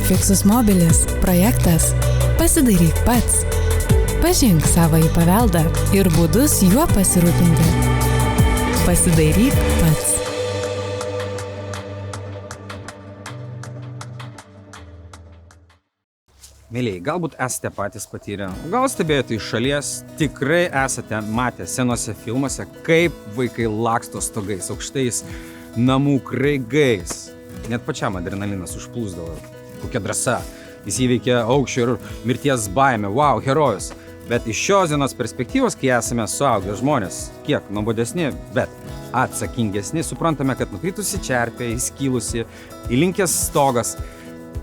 Fixus Mobilis projektas Pasidairyk pats. Pažink savąjį paveldą ir būdus juo pasirūpinti. Pasidairyk pats. Mėlyjei, galbūt esate patys patyrę, gal stebėjote iš šalies, tikrai esate matę senose filmuose, kaip vaikai laksto stogais, aukštais namų kraigais. Net pačiam adrenalinas užplūsdavo. Kokia drąsa. Jis įveikė aukščio ir mirties baimę. Wow, herojus. Bet iš šios dienos perspektyvos, kai esame suaugę žmonės, kiek nuobodesni, bet atsakingesni, suprantame, kad nukritusi čerpė, įskilusi, įlinkęs stogas,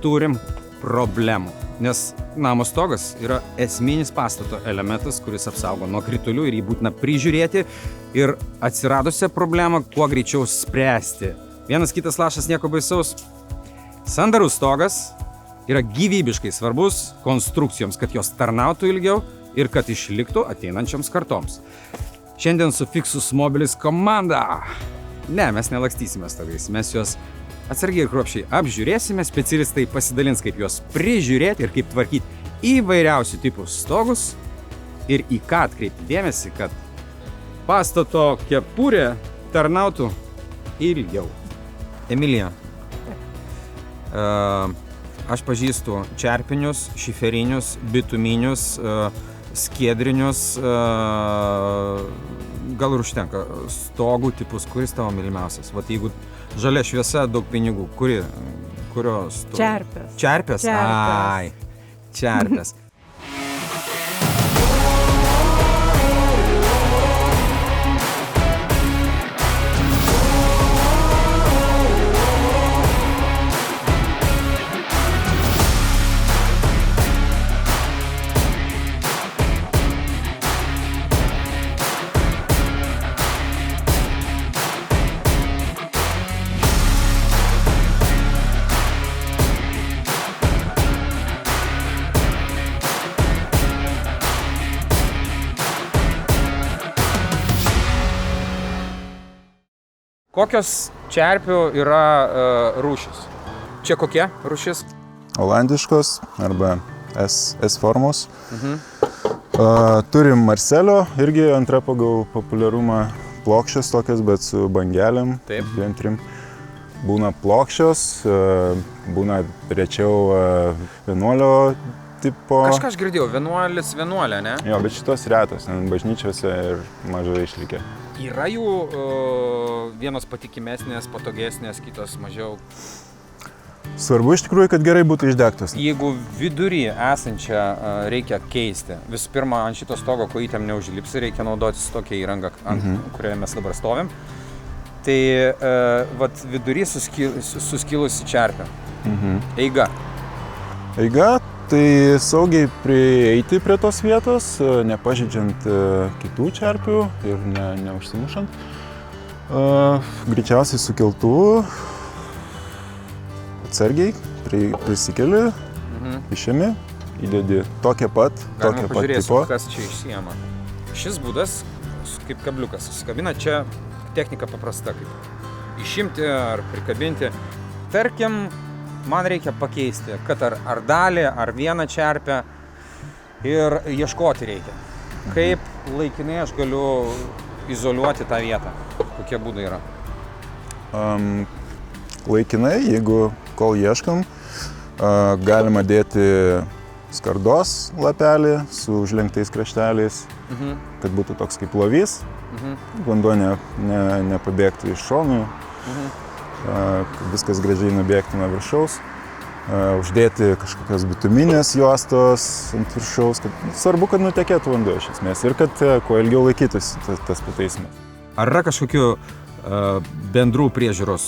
turim problemų. Nes namo stogas yra esminis pastato elementas, kuris apsaugo nuo kritulių ir jį būtina prižiūrėti ir atsiradusią problemą kuo greičiau spręsti. Vienas kitas lašas nieko baisaus. Sandarus stogas yra gyvybiškai svarbus konstrukcijoms, kad jos tarnautų ilgiau ir kad išliktų ateinančioms kartoms. Šiandien su Fixus Mobilis komanda. Ne, mes nelakstysime stogais, mes juos atsargiai ir kruopščiai apžiūrėsime, specialistai pasidalins, kaip juos prižiūrėti ir kaip tvarkyti įvairiausių tipų stogus ir į ką atkreipti dėmesį, kad pastato kepurė tarnautų ilgiau. Emilija, aš pažįstu čerpinius, šiferinius, bituminius, skiedrinius, gal ir užtenka stogų tipus, kuris tavo mylimiausias? Vat jeigu žalia šviesa, daug pinigų, kurios? Čerpės. Čerpės? Ai, čerpės. Kokios čerpių yra rūšis? Čia kokia rūšis? Olandiškos arba S formos. Turim Marselio, irgi antra pagal populiarumą, plokščios tokias, bet su bangelėm. Taip. 2-3. Būna plokščios, būna rečiau vienuolio tipo. Kažką aš girdėjau, vienuolė, ne? Jo, bet šitos retos, bažnyčiose ir mažai išlikę. Yra jų vienos patikimesnės, patogesnės, kitos mažiau. Svarbu iš tikrųjų, kad gerai būtų išdegtos. Jeigu vidury esančią reikia keisti, visų pirma, ant šito stogo kojytėm neužlipsi, reikia naudotis tokia įranga, kurioje mes dabar stovim. Tai vat vidury suskilusi čerpė. Eiga. Eiga, tai saugiai prieiti prie tos vietos, nepažeidžiant kitų čerpių ir neužsimušant. Greičiausiai su keltuvu, atsargiai, prisikeli, išėmi, įdedi tokią pat tipo. Galima pažiūrėsiu, kas čia išsijama. Šis būdas, kaip kabliukas, susikabina, čia technika paprasta, kaip išimti ar prikabinti. Tarkim, man reikia pakeisti, kad ar dalį, ar vieną čerpę ir ieškoti reikia. Kaip laikinai aš galiu izoliuoti tą vietą? Kokie būdai yra? Laikinai, jeigu kol ieškam, galima dėti skardos lapelį su užlenktais krašteliais, kad būtų toks kaip lovys, vanduo nepabėgtų iš šonų. Viskas gražiai nubėgti nuo viršaus, uždėti kažkokios bituminės juostos ant viršaus, svarbu, kad nutekėtų vanduo iš esmės ir kad kuo ilgiau laikytųsi tas pataisimas. Ar yra kažkokių bendrų priežiūros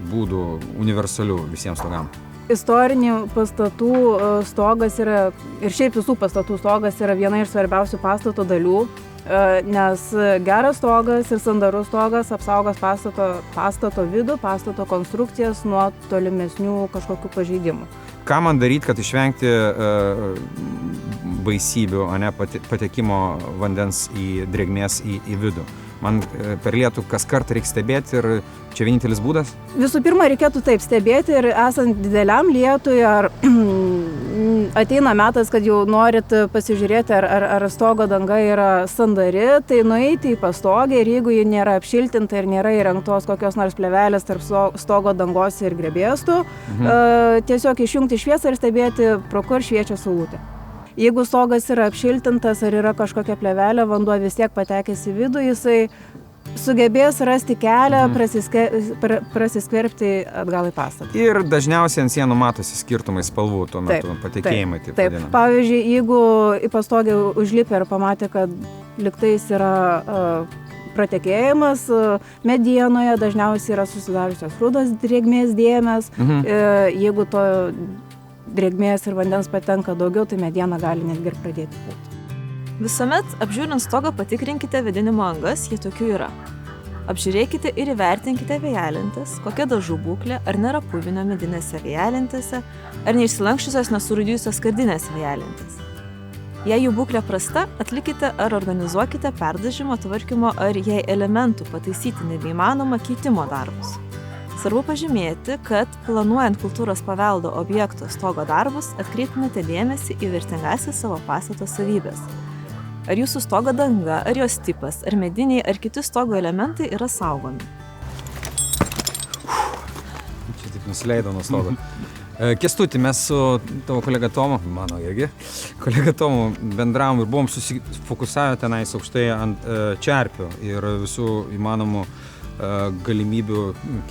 būdų universalių visiems stogam? Istorinių pastatų stogas yra, ir šiaip visų pastatų stogas yra viena iš svarbiausių pastato dalių, nes geras stogas ir sandarus stogas apsaugos pastato vidų, pastato konstrukcijas nuo tolimesnių kažkokių pažeidimų. Ką man daryti, kad išvengti baisybių, patekimo vandens į drėgmės į vidų? Man per lietų kas kartą reikia stebėti ir čia vienintelis būdas? Visų pirma, reikėtų taip stebėti ir esant dideliam lietui, ar ateina metas, kad jau norit pasižiūrėti, ar stogo danga yra sandari, tai nueiti į pastogę ir jeigu ji nėra apšiltinta ir nėra įrengtos kokios nors plėvelės tarp stogo dangos ir grebėstų, tiesiog išjungti šviesą ir stebėti, pro kur šviečia saulutė. Jeigu stogas yra apšiltintas ar yra kažkokia plėvelė, vanduo vis tiek patekęs į vidų, jisai sugebės rasti kelią, prasiskverbti atgal į pastatą. Ir dažniausiai ant sienų matosi skirtumai spalvų tuo metu, patekėjimai. Taip. Pavyzdžiui, jeigu į pastogę užlipę ir pamatė, kad liktais yra pratekėjimas, medienoje dažniausiai yra susidariusios rudos drėgmės dėmės. Jeigu to drėgmės ir vandens patenka daugiau, tai mediena gali netgi ir pradėti pūti. Visuomet apžiūrint stogą patikrinkite vėdinimo angas, jei tokių yra. Apžiūrėkite ir įvertinkite vėjelentes, kokia dažų būklė, ar nėra puvinio medinėse vėjelentėse, ar neišsilankščiusios nesurūdijusios skardinės vėjelentės. Jei jų būklė prasta, atlikite ar organizuokite perdažymo, tvarkymo ar jei elementų pataisyti nebeįmanoma keitimo darbus. Svarbu pažymėti, kad planuojant kultūros paveldo objekto stogo darbus, atkreiptumėte dėmesį į vertingąsias savo pastato savybės. Ar jūsų stogo danga, ar jos tipas, ar mediniai, ar kiti stogo elementai yra saugomi. Čia taip nusileido nuo stogo. Kęstuti, mes su tavo kolega Tomu, mano irgi, kolega Tomu bendravom ir buvom susifokusavę tenais aukštai ant čerpių ir visų įmanomų galimybių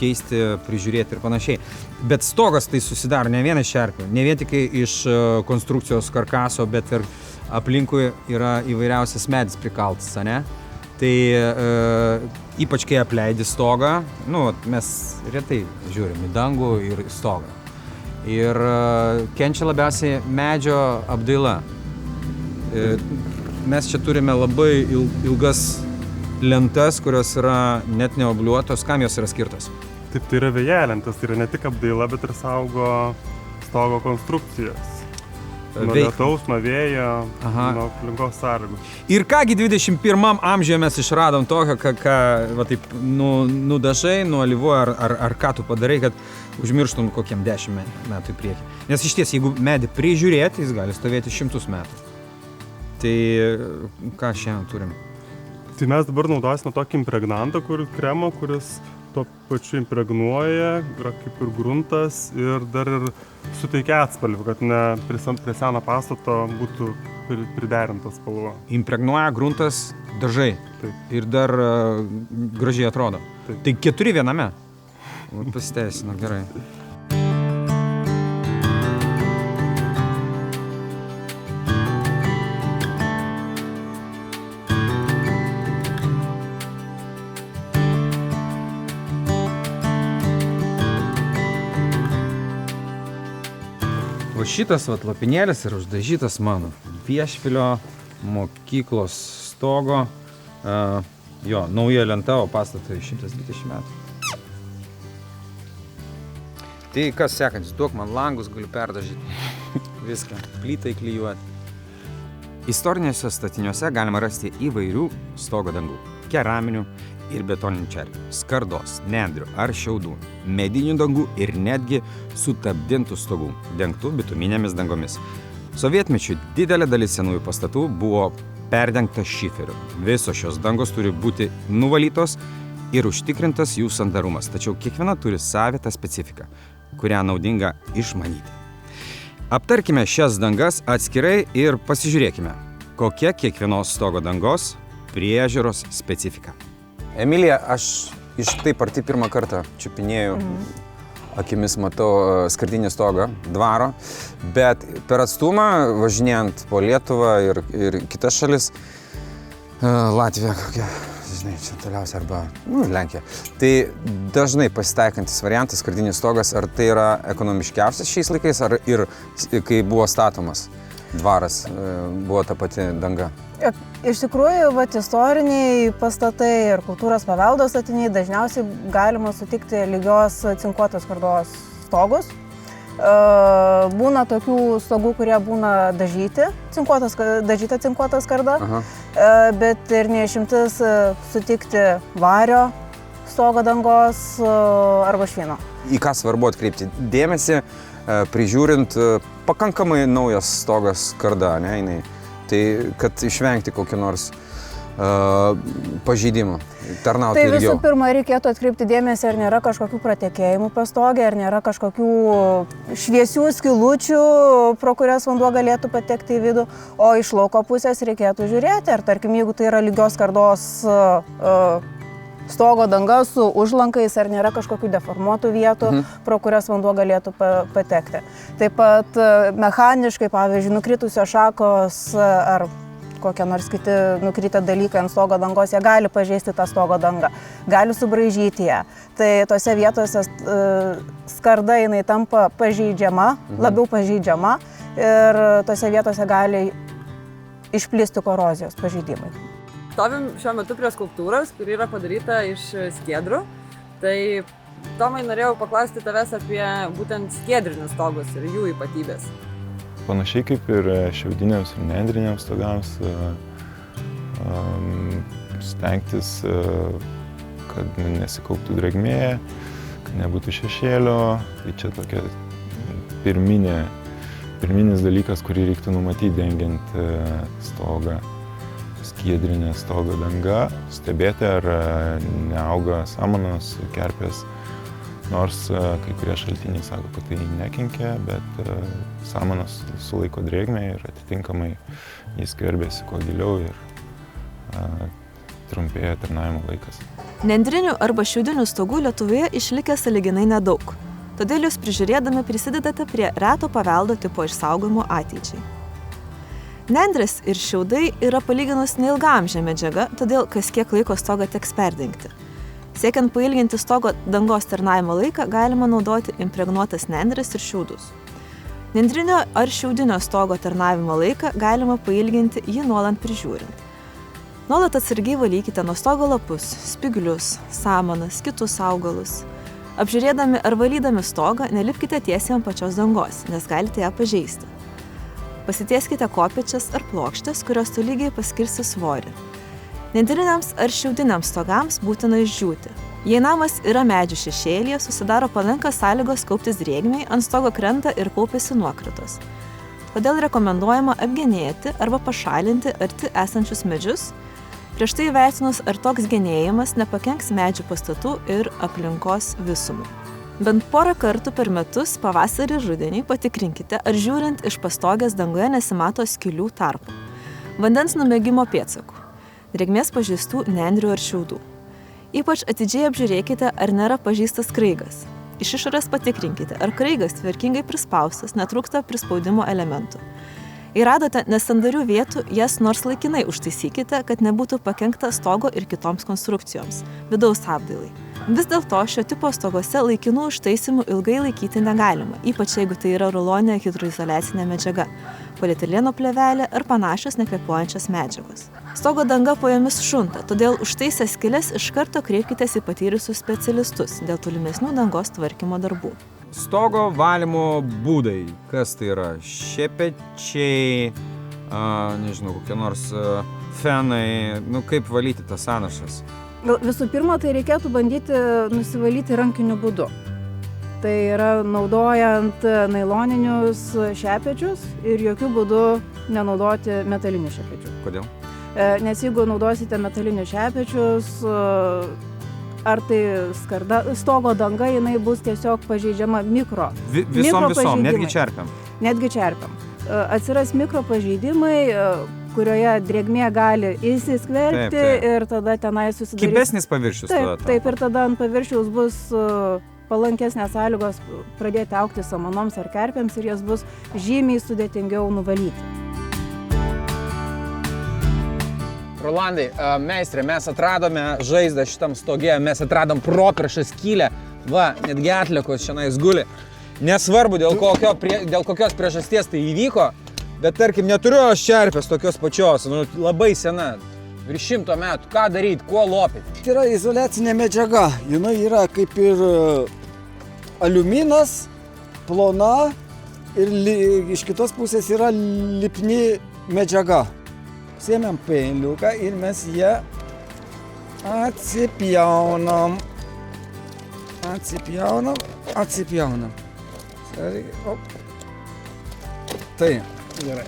keisti, prižiūrėti ir panašiai. Bet stogas tai susidaro ne vien iš čerpių, ne vien tik iš konstrukcijos karkaso, bet ir aplinkui yra įvairiausias medis prikaltas, ne? Tai ypač kai apleidi stogą, mes retai žiūrim į dangų ir stogą. Ir kenčia labiausiai medžio apdaila. Mes čia turime labai ilgas lentas, kurios yra net neobliuotos. Kam jos yra skirtos? Taip, tai yra vėjelentės, tai yra ne tik apdaila, bet ir saugo stogo konstrukcijas. Nuo lietaus, nuo vėjo, nuo aplinkos sąlygų. Ir kągi 21 amžiuje mes išradom tokio, ką va taip nudažai, nuolivuoji ar ką tu padarai, kad užmirštum kokiem 10 metų į priekį. Nes iš ties, jeigu medį prižiūrėti, jis gali stovėti 100 metų. Tai ką šiandien turim? Tai mes dabar naudosime tokį impregnantą, kremą, kuris tuo pačiu impregnuoja, yra kaip ir gruntas ir dar ir suteikia atspalvį, kad ne prie seno pastato būtų priderintas spalva. Impregnuoja gruntas, dažai. Taip. Ir dar gražiai atrodo. Taip. Tai 4 viename. Pasiteisino, gerai. O šitas lopinėlis yra uždažytas mano Viešvilio mokyklos stogo. Nauja lenta, o pastatui 120 metų. Tai kas sekantis? Duok man langus, galiu perdažyti. Viską. Plytai klijuoti. Istoriniuose statiniuose galima rasti įvairių stogo dangų. Keraminių ir betoninių čerpių, skardos, nendrių ar šiaudų, medinių dangų ir netgi sutapdintų stogų, dengtų bituminėmis dangomis. Sovietmečiu didelė dalis senųjų pastatų buvo perdengta šiferiu. Visos šios dangos turi būti nuvalytos ir užtikrintas jų sandarumas, tačiau kiekviena turi savitą specifiką, kurią naudinga išmanyti. Aptarkime šias dangas atskirai ir pasižiūrėkime, kokia kiekvienos stogo dangos priežiūros specifika. Emilija, aš iš taip arti pirmą kartą čiupinėjau, akimis matau skardinį stogą dvaro, bet per atstumą, važinėjant po Lietuvą ir kitas šalis, Latvija kokia, žinai, čia toliausia arba Lenkija, tai dažnai pasitaikantis variantas skardinis stogas, ar tai yra ekonomiškiausias šiais laikais, ar ir kai buvo statomas dvaras, buvo ta pati danga? Iš tikrųjų, istoriniai pastatai ir kultūros paveldo statiniai dažniausiai galima sutikti lygios cinkuotos skardos stogus. Būna tokių stogų, kurie būna dažyta cinkuota skarda. bet ir neišimtis sutikti vario stogo dangos arba švino. Į ką svarbu atkreipti dėmesį, prižiūrint pakankamai naujas stogas skarda, ne, jinai. Tai kad išvengti kokį nors pažeidimų, tarnauti ilgiau. Tai visų pirma reikėtų atkreipti dėmesį, ar nėra kažkokių pratekėjimų pastogė, ar nėra kažkokių šviesių skylučių, pro kurias vanduo galėtų patekti į vidų, o iš lauko pusės reikėtų žiūrėti, ar tarkim, jeigu tai yra lygios skardos stogo danga su užlankais, ar nėra kažkokių deformuotų vietų, pro kurias vanduo galėtų patekti. Taip pat mechaniškai, pavyzdžiui, nukritusios šakos ar kokie nors kiti nukritę dalykai ant stogo dangos, jie gali pažeisti tą stogo dangą, gali subraižyti ją. Tai tose vietose skarda jinai tampa pažeidžiama, labiau pažeidžiama ir tose vietose gali išplisti korozijos pažeidimai. Stovim šiuo metu prie skulptūros, kuri yra padaryta iš skiedrų. Tai Tomai, norėjau paklausti tavęs apie būtent skiedrinius stogus ir jų ypatybės. Panašiai kaip ir šiaudiniams ir nendriniams stogams, stengtis, kad nesikauptų drėgmė, kad nebūtų šešėlio. Tai čia tokia pirminis dalykas, kurį reiktų numatyti dengiant stogą. Skiedrinė stogo danga, stebėti, ar neauga samanos, kerpės, nors kai kurie šaltiniai sako, kad tai nekenkia, bet samanos sulaiko drėgmę ir atitinkamai jis skverbiasi kuo giliau ir trumpėja tarnavimo laikas. Nendrinių arba šiaudinių stogų Lietuvoje išlikę sąlyginai nedaug, todėl jūs prižiūrėdami prisidedate prie reto paveldo tipo išsaugojimo ateičiai. Nendrės ir šiaudai yra palyginus neilgaamžė medžiaga, todėl kas kiek laiko stogą teks perdengti. Siekiant pailginti stogo dangos tarnavimo laiką, galima naudoti impregnuotas nendrės ir šiaudus. Nendrinio ar šiaudinio stogo tarnavimo laiką galima pailginti jį nuolant prižiūrint. Nuolat atsargiai valykite nuo stogo lapus, spyglius, samanas, kitus augalus. Apžiūrėdami ar valydami stogą, nelipkite tiesiai ant pačios dangos, nes galite ją pažeisti. Pasitieskite kopėčias ar plokštės, kurios tolygiai paskirsi svorį. Nendriniams ar šiaudiniams stogams būtina išdžiūti. Jei namas yra medžių šešėlyje, susidaro palankios sąlygos kauptis drėgmei, ant stogo krenta ir kaupiasi nuokritos. Todėl rekomenduojama apgenėti arba pašalinti arti esančius medžius, prieš tai įvertinus, ar toks genėjimas nepakenks medžių pastatų ir aplinkos visumai. Bent porą kartų per metus, pavasarį ir rudenį, patikrinkite, ar žiūrint iš pastogės dangoje nesimato skylių tarpų, vandens numėgimo pėdsakų, drėgmės pažeistų nendrių ar šiaudų. Ypač atidžiai apžiūrėkite, ar nėra pažeistas kraigas. Iš išorės patikrinkite, ar kraigas tvarkingai prispaustas, netrūksta prispaudimo elementų. Jei radote nesandarių vietų, jas nors laikinai užtaisykite, kad nebūtų pakenkta stogo ir kitoms konstrukcijoms, vidaus apdailai. Vis dėlto šio tipo stogose laikinų užtaisymų ilgai laikyti negalima, ypač jeigu tai yra ruloninė hidroizoliacinė medžiaga, polietileno plėvelė ar panašios nekvėpuojančios medžiagos. Stogo danga po jomis šunta, todėl užtaisę skyles iš karto kreipkitės į patyrusius specialistus dėl tolimesnių dangos tvarkymo darbų. Stogo valymo būdai. Kas tai yra? Šepečiai, nežinau, kokie nors fenai, kaip valyti tas sąnašas. Visų pirma, tai reikėtų bandyti nusivalyti rankiniu būdu. Tai yra naudojant nailoninius šepečius ir jokių būdų nenaudoti metalinių šepečių. Kodėl? Nes jeigu naudosite metalinius šepečius, ar tai stogo danga, jinai bus tiesiog pažeidžiama mikro. Visom, netgi čerpiam. Netgi čerpiam. Atsiras mikro pažeidimai, kurioje drėgmė gali įsiskverbti ir tada tenai susidarys. Kibesnis paviršius tada. Taip, ir tada ant paviršiaus bus palankesnės sąlygos pradėti augti samanoms ar kerpėms ir jas bus žymiai sudėtingiau nuvalyti. Rolandai, meistrė, mes atradome žaizdą šitam stoge, mes atradom properšą skylę, va, netgi atliekos šiandien guli. Nesvarbu, dėl kokios priežasties tai įvyko, bet tarkim, neturiu aš čerpės tokios pačios, labai sena, virš 100 metų, ką daryti, kuo lopyti? Tai yra izoliacinė medžiaga, jinai yra kaip ir aliuminas, plona ir iš kitos pusės yra lipni medžiaga. Sėmėm peiliuką ir mes ją atsipjaunam. Atsipjaunam. Op. Tai. Gerai.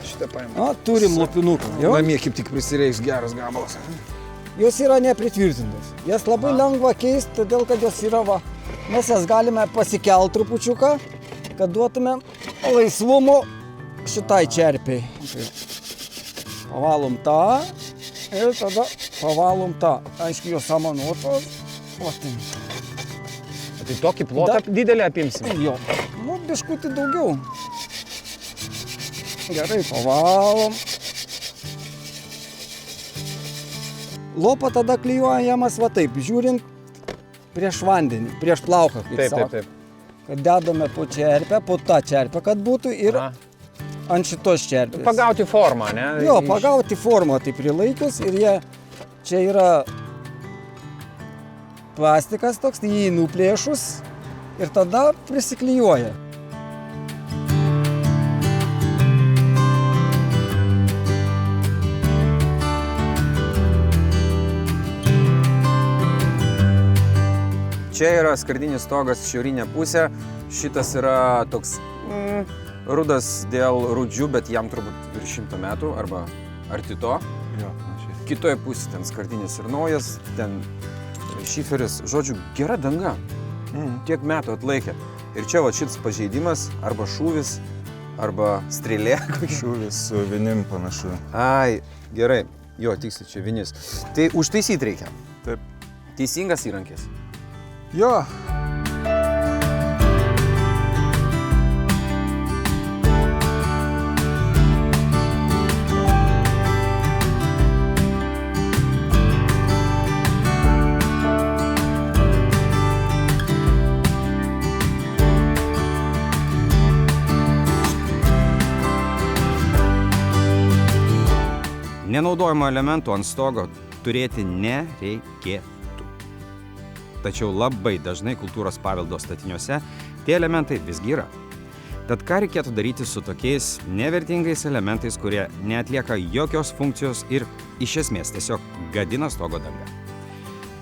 Šitą paėmė. O, turim lopinuką. Namie kaip tik prisireiks geras gabalas. Jos yra nepritvirtintos. Jas labai lengva keisti, todėl kad jos yra va. Mes jas galime pasikelt trupučiuką, kad duotume laisvumo šitai čerpiai. Pavalom tą ir tada pavalom tą. Aiškiai, jos samanuotos. O, Tai tokį plotą didelį apimsim. jo. Nu, biškutį daugiau. Gerai, pavalom. Lopą tada klijuojamas va taip, žiūrint prieš vandenį, prieš plauką, kaip sako. Kad dedame po čerpę, po tą čerpę, kad būtų ir ant šitos čerpės. Pagauti formą, ne? Jo, pagauti formą, tai prilaikius ir jie, čia yra plastikas toks, tai jį nuplėšus ir tada prisiklijuoja. Čia yra skardinis stogas šiaurinė pusė, šitas yra toks rudas dėl rūdžių, bet jam turbūt virš 100 metų arba arti to. Jo, panašiai. Kitoje pusėje ten skardinis ir naujas, ten šiferis, žodžiu, gera danga. Tiek metų atlaikė. Ir čia va šitas pažeidimas, arba šūvis, arba strėlė. Šūvis su vinim panašu. Ai, gerai, jo, tiksliai čia vinis. Tai užtaisyti reikia. Taip. Teisingas įrankis. Jo. Nenaudojimo elementų ant stogo turėti nereikėtų. Tačiau labai dažnai kultūros paveldo statiniuose tie elementai visgi yra. Tad ką reikėtų daryti su tokiais nevertingais elementais, kurie neatlieka jokios funkcijos ir iš esmės tiesiog gadina stogo dangą?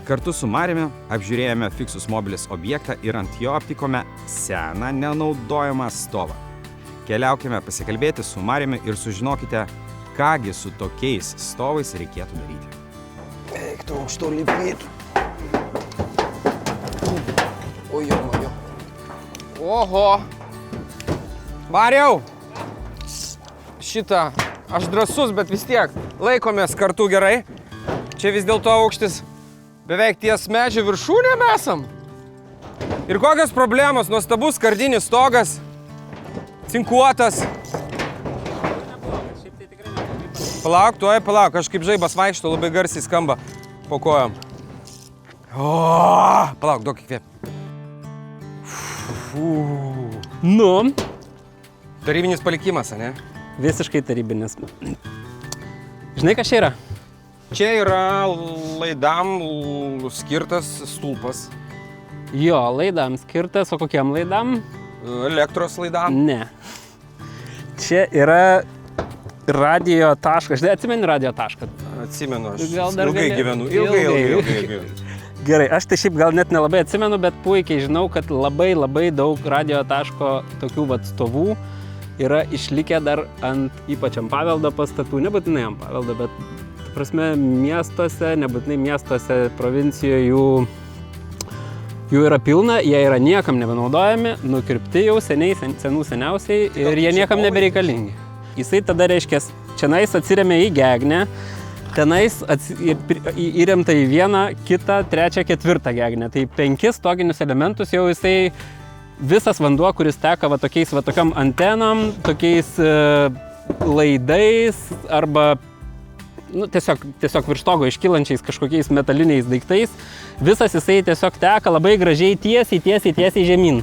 Kartu su Mariumi apžiūrėjome Fixus Mobilis objektą ir ant jo aptikome seną nenaudojamą stovą. Keliaukime pasikalbėti su Mariumi ir sužinokite, kągi su tokiais stovais reikėtų daryti. Eik, tu aukšto lipytų. Ojo. Oho. Mariau. Šitą, aš drąsus, bet vis tiek laikomės kartu gerai. Čia vis dėlto aukštis beveik ties medžio viršūnėm esam. Ir kokios problemos, nuostabus skardinis stogas, cinkuotas. Palauk, aš kaip žaibas vaikšto, labai garsiai skamba po kojom. Palauk, duok įkvėp. Nu, Tarybinis palikimas, ne? visiškai tarybinis. Žinai, kas čia yra? Čia yra laidam skirtas stulpas. Jo, laidam skirtas, o kokiam laidam? Elektros laidam. Ne. Čia yra radio taškas. Žinai, atsimeni radio tašką? Atsimenu, aš Gal dar ilgai gali- gyvenu. Ilgai. Gerai, aš tai šiaip gal net nelabai atsimenu, bet puikiai žinau, kad labai daug radio taško tokių vat stovų yra išlikę dar ant ypač ant paveldo pastatų, nebūtinai ant paveldo, bet ta prasme miestuose, nebūtinai miestuose, provincijoje jų yra pilna, jie yra niekam nebenaudojami, nukirpti jau seniausiai ir jie niekam nebereikalingi. Jisai tada reiškia, čianais atsiremia į gegnę, tenais įremta į vieną, kitą, trečią, ketvirtą gegnę. Tai 5 stoginius elementus jau jisai visas vanduo, kuris teka va tokiam antenom, tokiais laidais arba tiesiog virš stogo iškylančiais kažkokiais metaliniais daiktais, visas jisai tiesiog teka labai gražiai tiesiai žemyn.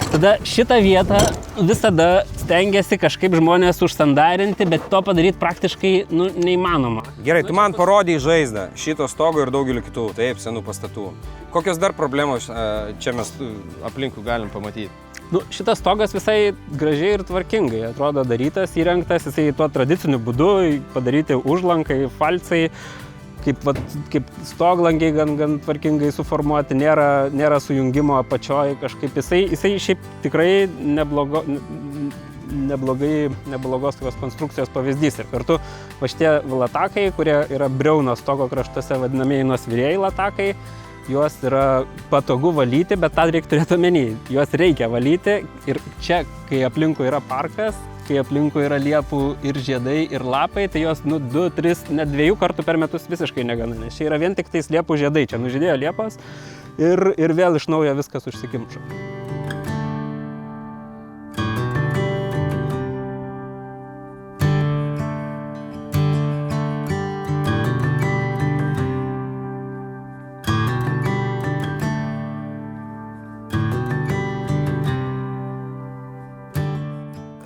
Tada šitą vietą visada stengiasi kažkaip žmonės užsandarinti, bet to padaryti praktiškai neįmanoma. Gerai, tu man parodėjai žaizdą šito stogo ir daugelio kitų, taip, senų pastatų. Kokios dar problemos čia mes aplinkui galim pamatyti? Šitas stogas visai gražiai ir tvarkingai atrodo darytas, įrengtas, jisai tuo tradiciniu būdu padaryti užlankai, falcai, kaip stoglangiai gan tvarkingai suformuoti, nėra sujungimo apačioje kažkaip. Jisai šiaip tikrai neblogos tokios konstrukcijos pavyzdys. Ir kartu va šitie latakai, kurie yra briauno stogo kraštuose vadinamieji nuosvirieji latakai, juos yra patogu valyti, bet tą reikia turėti omeny. Juos reikia valyti ir čia, kai aplinkui yra parkas, kai aplinkui yra liepų ir žiedai ir lapai, tai jos 2, 3, net 2 kartų per metus visiškai negana, nes čia yra vien tik tais liepų žiedai, čia nužydėjo liepos ir vėl iš naujo viskas užsikimšo.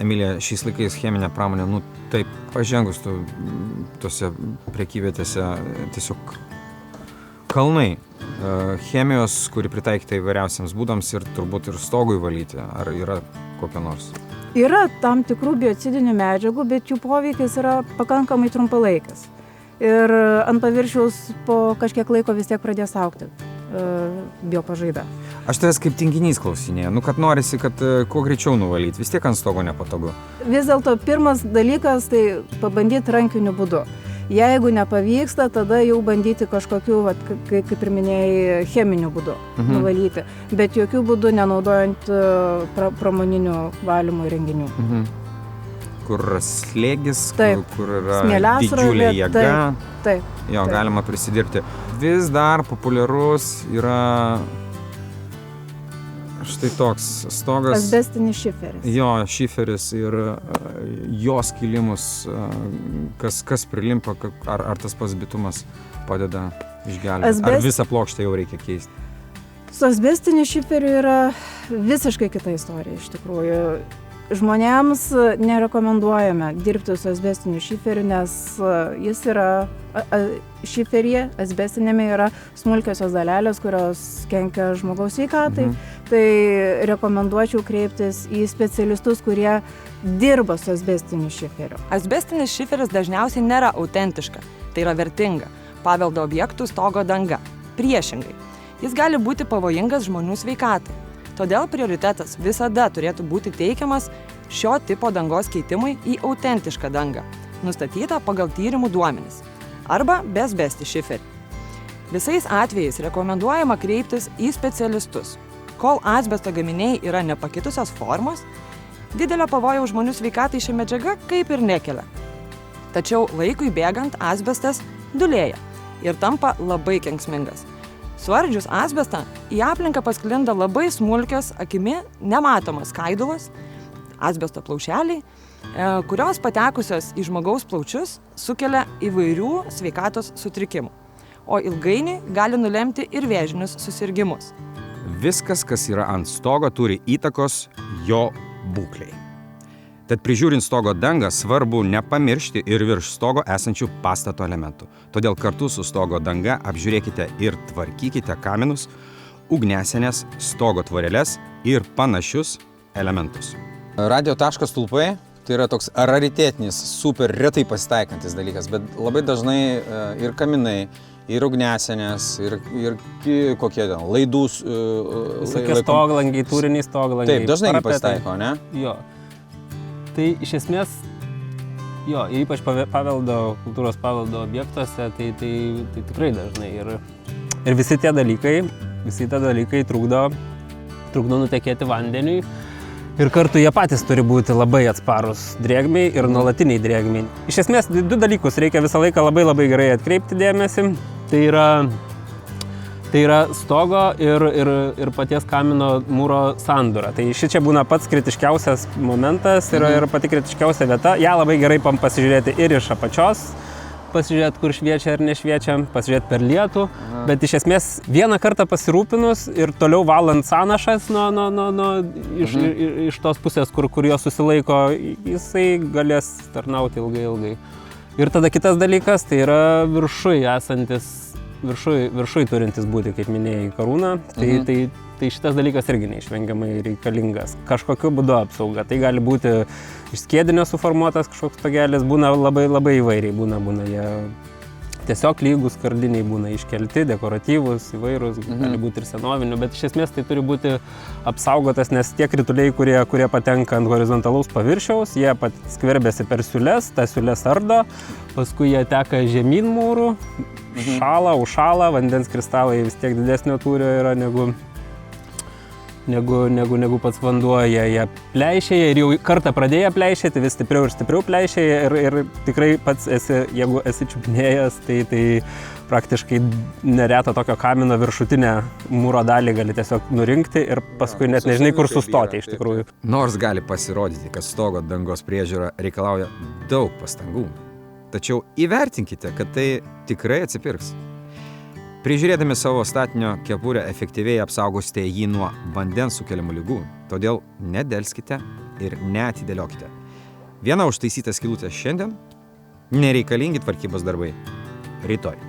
Emilija, šiais laikais cheminė pramonė, taip pažengus tose prekyvietėse tiesiog kalnai chemijos, kuri pritaikyta įvairiausiams būdams ir turbūt ir stogui valyti. Ar yra kokia nors? Yra tam tikrų biocidinių medžiagų, bet jų poveikis yra pakankamai trumpalaikis. Ir ant paviršiaus po kažkiek laiko vis tiek pradės augti biopažaida. Aš tavęs kaip tinginys klausinėjau, kad norisi, kad kuo greičiau nuvalyti, vis tiek ant stogo nepatogu. Vis dėlto pirmas dalykas tai pabandyti rankiniu būdu. Jeigu nepavyksta, tada jau bandyti kažkokiu, kaip ir minėjai, cheminiu būdu nuvalyti, bet jokių būdų nenaudojant pramoninių valymo įrenginių. Kur slėgis, kur yra smėliasrovė, didžiulė jėga. Taip. Galima prisidirbti. Vis dar populiarus yra štai toks stogas. Asbestinis šiferis. Jo, šiferis ir jo skilimus, kas prilimpa, ar tas pats bitumas padeda išgelbėti. Ar visą plokštę jau reikia keisti? Su asbestiniu šiferiu yra visiškai kita istorija iš tikrųjų. Žmonėms nerekomenduojame dirbti su asbestiniu šiferiu, nes jis yra šiferyje, asbestinėme yra smulkiosios dalelės, kurios kenkia žmogaus sveikatai. Tai rekomenduočiau kreiptis į specialistus, kurie dirba su asbestiniu šiferiu. Asbestinis šiferis dažniausiai nėra autentiška, tai yra vertinga paveldo objektų stogo danga. Priešingai, jis gali būti pavojingas žmonių sveikatai. Todėl prioritetas visada turėtų būti teikiamas šio tipo dangos keitimui į autentišką dangą, nustatytą pagal tyrimų duomenis, arba be asbestinį šiferį. Visais atvejais rekomenduojama kreiptis į specialistus. Kol asbesto gaminiai yra nepakitusios formos, didelio pavojaus žmonių sveikatai ši medžiaga kaip ir nekelia. Tačiau laikui bėgant asbestas dūlėja ir tampa labai kenksmingas. Suardžius asbestą, į aplinką pasklinda labai smulkios, akimi nematomas skaidulos, asbesto plaušeliai, kurios patekusios į žmogaus plaučius sukelia įvairių sveikatos sutrikimų, o ilgainiui gali nulemti ir vėžinius susirgimus. Viskas, kas yra ant stogo, turi įtakos jo būklei. Tad prižiūrint stogo dangą svarbu nepamiršti ir virš stogo esančių pastato elementų. Todėl kartu su stogo danga apžiūrėkite ir tvarkykite kaminus, ugniasienes, stogo tvoreles ir panašius elementus. Radio taško stulpai tai yra toks raritėtinis, super retai pasitaikantis dalykas, bet labai dažnai ir kaminai, ir ugniasienės, ir kokie ten laidus. Visokie stoglangiai, turiniai stoglangiai. Taip, dažnai pasitaiko, ne? Jo. Tai iš esmės, ypač kultūros paveldo objektuose, tai tikrai dažnai. Ir visi tie dalykai trukdo nutekėti vandeniui. Ir kartu jie patys turi būti labai atsparus drėgmei ir nuolatiniai drėgmei. Iš esmės, 2 dalykus reikia visą laiką labai gerai atkreipti dėmesį. Tai yra stogo ir paties kamino mūro sandūra. Tai šičia būna pats kritiškiausias momentas ir pati kritiškiausia vieta. Ja labai gerai pasižiūrėti ir iš apačios pasižiūrėti, kur šviečia ar nešviečia, pasižiūrėti per lietų, bet iš esmės vieną kartą pasirūpinus ir toliau valant sąnašas iš tos pusės, kur jos susilaiko, jisai galės tarnauti ilgai. Ir tada kitas dalykas, tai yra viršui esantis, viršui turintis būti, kaip minėjai, karūna, tai šitas dalykas irgi neišvengiamai reikalingas. Kažkokiu būdu apsauga. Tai gali būti iš skiedinio suformuotas kažkoks stogelis, būna labai įvairiai, būna jie tiesiog lygus skardiniai, būna iškelti, dekoratyvūs, įvairūs, gali būti ir senovinių, bet iš esmės tai turi būti apsaugotas, nes tie krituliai, kurie patenka ant horizontalaus paviršiaus, jie skverbiasi per siūles, ta siūles ardo, paskui jie teka žemyn mūrų, užšąla, vandens kristalai vis tiek didesnio tūrio yra negu pats vanduo, jie pleišėja ir jau kartą pradėję pleišėti, vis stipriau ir stipriau pleišėja ir tikrai pats jeigu esi čiupinėjęs, tai praktiškai nereto tokio kamino viršutinę mūro dalį gali tiesiog nurinkti ir paskui net nežinai, kur sustoti iš tikrųjų. Nors gali pasirodyti, kad stogo dangos priežiūra reikalauja daug pastangų, tačiau įvertinkite, kad tai tikrai atsipirks. Prižiūrėdami savo statinio kepurę efektyviai apsaugosite jį nuo vandens sukeliamų ligų, todėl nedelskite ir neatidėliokite. Viena užtaisyta skylutė šiandien, nereikalingi tvarkybos darbai rytoj.